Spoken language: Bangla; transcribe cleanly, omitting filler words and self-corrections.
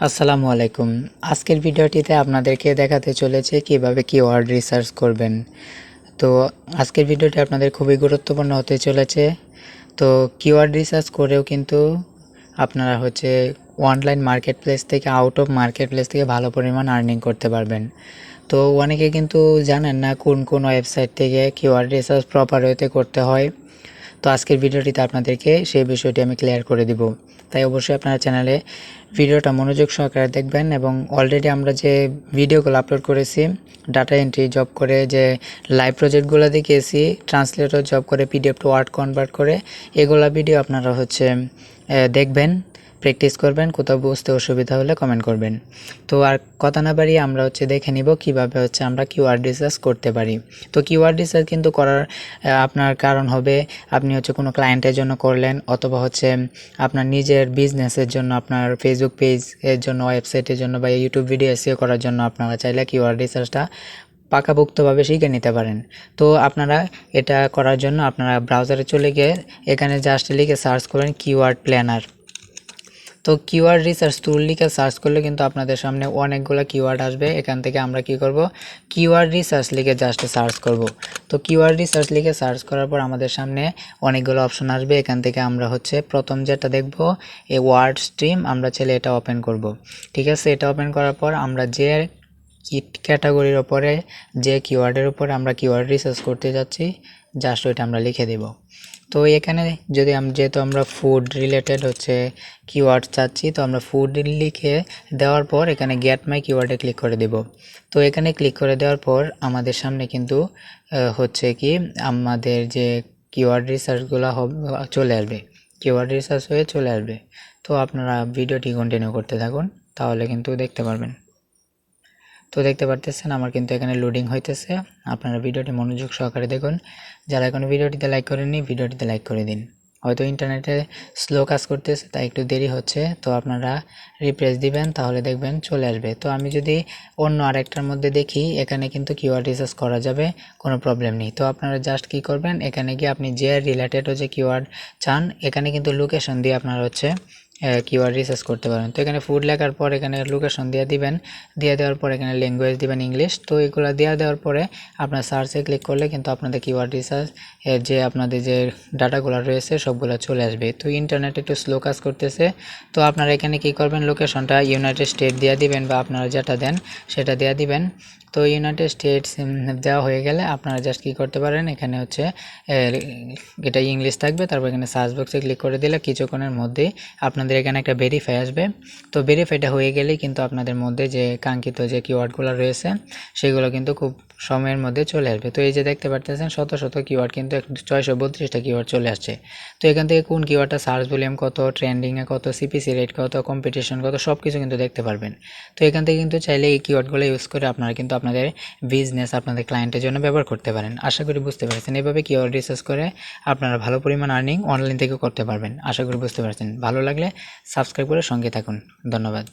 আসসালামু আলাইকুম। আজকের ভিডিওটিতে আপনাদেরকে দেখাতে চলেছে কিভাবে কিওয়ার্ড রিসার্চ করবেন। তো আজকের ভিডিওটি আপনাদের খুবই গুরুত্বপূর্ণ হতে চলেছে। তো কিওয়ার্ড রিসার্চ করেও কিন্তু আপনারা অনলাইন মার্কেট প্লেস থেকে আউট অফ মার্কেট প্লেস থেকে ভালো পরিমাণ আর্নিং করতে পারবেন। তো অনেকে কিন্তু জানেন না কোন কোন ওয়েবসাইট থেকে কিওয়ার্ড রিসার্চ প্রপার ওয়েতে করতে হয়। তো আজকের ভিডিওটিতে আপনাদেরকে সেই বিষয়টি আমি ক্লিয়ার করে দিব। তাই অবশ্যই আপনার চ্যানেলে ভিডিওটা মনোযোগ সহকারে দেখবেন এবং অলরেডি আমরা যে ভিডিওগুলো আপলোড করেছি, ডাটা এন্ট্রি জব করে যে লাইভ প্রজেক্টগুলো দেখিয়েছি, ট্রান্সলেটর জব করে পিডিএফ টু ওয়ার্ড কনভার্ট করে, এগুলা ভিডিও আপনারা দেখবেন, প্র্যাকটিস করবেন। কোথাও বুঝতে অসুবিধা হলে কমেন্ট করবেন। তো আর কথা না বাড়িয়ে আমরা দেখে নিব কিভাবে আমরা কিওয়ার্ড রিসার্চ করতে পারি। তো কিওয়ার্ড রিসার্চ কিন্তু করার আপনার কারণ হবে, আপনি কোনো ক্লায়েন্টের জন্য করলেন, অথবা আপনার নিজের বিজনেসের জন্য, আপনার ফেসবুক পেজের জন্য, ওয়েবসাইটের জন্য বা ইউটিউব ভিডিও এসইও করার জন্য আপনারা চাইলে কিওয়ার্ড রিসার্চটা পাকাপোক্তভাবে শিখে নিতে পারেন। তো আপনারা এটা করার জন্য আপনারা ব্রাউজারে চলে গিয়ে এখানে জাস্ট লিখে সার্চ করেন কিওয়ার্ড প্ল্যানার। তো কিওয়ার্ড রিসার্চ টুল লিখে সার্চ করলে কিন্তু আপনাদের সামনে অনেকগুলো কিওয়ার্ড আসবে। এখান থেকে আমরা কি করব, কিওয়ার্ড রিসার্চ লিখে জাস্ট সার্চ করব। তো কিওয়ার্ড রিসার্চ লিখে সার্চ করার পর আমাদের সামনে অনেকগুলো অপশন আসবে। এখান থেকে আমরা প্রথম যেটা দেখব, এই ওয়ার্ড স্ট্রিম, আমরা চাইলে এটা ওপেন করব। ঠিক আছে, এটা ওপেন করার পর আমরা যে ক্যাটাগরির ওপরে, যে কিওয়ার্ডের উপরে আমরা কিওয়ার্ড রিসার্চ করতে যাচ্ছি, জাস্ট ওইটা আমরা লিখে দেব। তো এখানে যেহেতু আমরা ফুড রিলেটেড কিওয়ার্ড চাচ্ছি, তো আমরা ফুড লিখে দেওয়ার পর এখানে গেট মাই কিওয়ার্ডে ক্লিক করে দেব। তো এখানে ক্লিক করে দেওয়ার পর আমাদের সামনে কিন্তু আমাদের যে কিওয়ার্ড রিসার্চগুলো চলে আসবে, কিওয়ার্ড রিসার্চ হয়ে চলে আসবে। তো আপনারা ভিডিওটি কন্টিনিউ করতে থাকুন, তাহলে কিন্তু দেখতে পারবেন। তো দেখতে পারতেছেন আমার কিন্তু এখানে লোডিং হইতেছে। আপনারা ভিডিওটি মনোযোগ সহকারে দেখুন। যারা এখনো ভিডিওটিতে লাইক করেননি, ভিডিওটিতে লাইক করে দিন। হয়তো ইন্টারনেটে স্লো কাজ করতেছে, তাই একটু দেরি হচ্ছে। তো আপনারা রিফ্রেশ দিবেন, তাহলে দেখবেন চলে আসবে। তো আমি যদি অন্য আরেকটার মধ্যে দেখি, এখানে কিন্তু কিওয়ার্ড রিসার্চ করা যাবে, কোনো প্রবলেম নেই। তো আপনারা জাস্ট কি করবেন, এখানে গিয়ে আপনি যে রিলেটেড কিওয়ার্ড চান, এখানে কিন্তু লোকেশন দিয়ে আপনারা কিওয়ার্ড রিসার্চ করতে পারেন। তো এখানে ফুড লেখার পর এখানে লোকেশন দিয়ে দিবেন, দিয়ে দেওয়ার পর এখানে ল্যাঙ্গুয়েজ দিবেন ইংলিশ। তো এগুলো দেওয়ার পরে আপনার সার্চে ক্লিক করলে কিন্তু আপনাদের কিওয়ার্ড রিসার্চ এর আপনাদের যে ডাটাগুলো রয়েছে সবগুলো চলে আসবে। তো ইন্টারনেট একটু স্লো কাজ করতেছে। তো আপনারা এখানে কি করবেন, লোকেশনটা ইউনাইটেড স্টেট দিয়ে দিবেন, বা আপনারা যেটা দেন সেটা দিয়ে দিবেন। তো ইউনাইটেড স্টেটস দেওয়া হয়ে গেলে আপনারা জাস্ট কী করতে পারেন, এখানে এটা ইংলিশ থাকবে, তারপর এখানে সার্চ বক্সে ক্লিক করে দিলে কিছুক্ষণের মধ্যেই আপনাদের এখানে একটা ভেরিফাই আসবে। তো ভেরিফাইটা হয়ে গেলেই কিন্তু আপনাদের মধ্যে যে কাঙ্ক্ষিত যে কিওয়ার্ডগুলো রয়েছে সেগুলো কিন্তু খুব সময়ের মধ্যে চলে আসবে। তো এই যে দেখতে পারতেছেন শত শত কিওয়ার্ড, কিন্তু 632টা কিওয়ার্ড চলে আসছে। তো এখান থেকে কোন কিওয়ার্ডটা সার্চ ভলিউম কত, ট্রেন্ডিংয়ে কত, সিপিসি রেট কত, কম্পিটিশন কত, সব কিছু কিন্তু দেখতে পারবেন। তো এখান থেকে কিন্তু চাইলে এই কিওয়ার্ডগুলো ইউজ করে আপনারা কিন্তু আপনাদের বিজনেস, আপনাদের ক্লায়েন্টের জন্য ব্যবহার করতে পারেন। আশা করি বুঝতে পারছেন। এভাবে কিওয়ার্ড রিসার্চ করে আপনারা ভালো পরিমাণ আর্নিং অনলাইন থেকে করতে পারবেন। আশা করি বুঝতে পারছেন। ভালো লাগলে সাবস্ক্রাইব করে সঙ্গে থাকুন। ধন্যবাদ।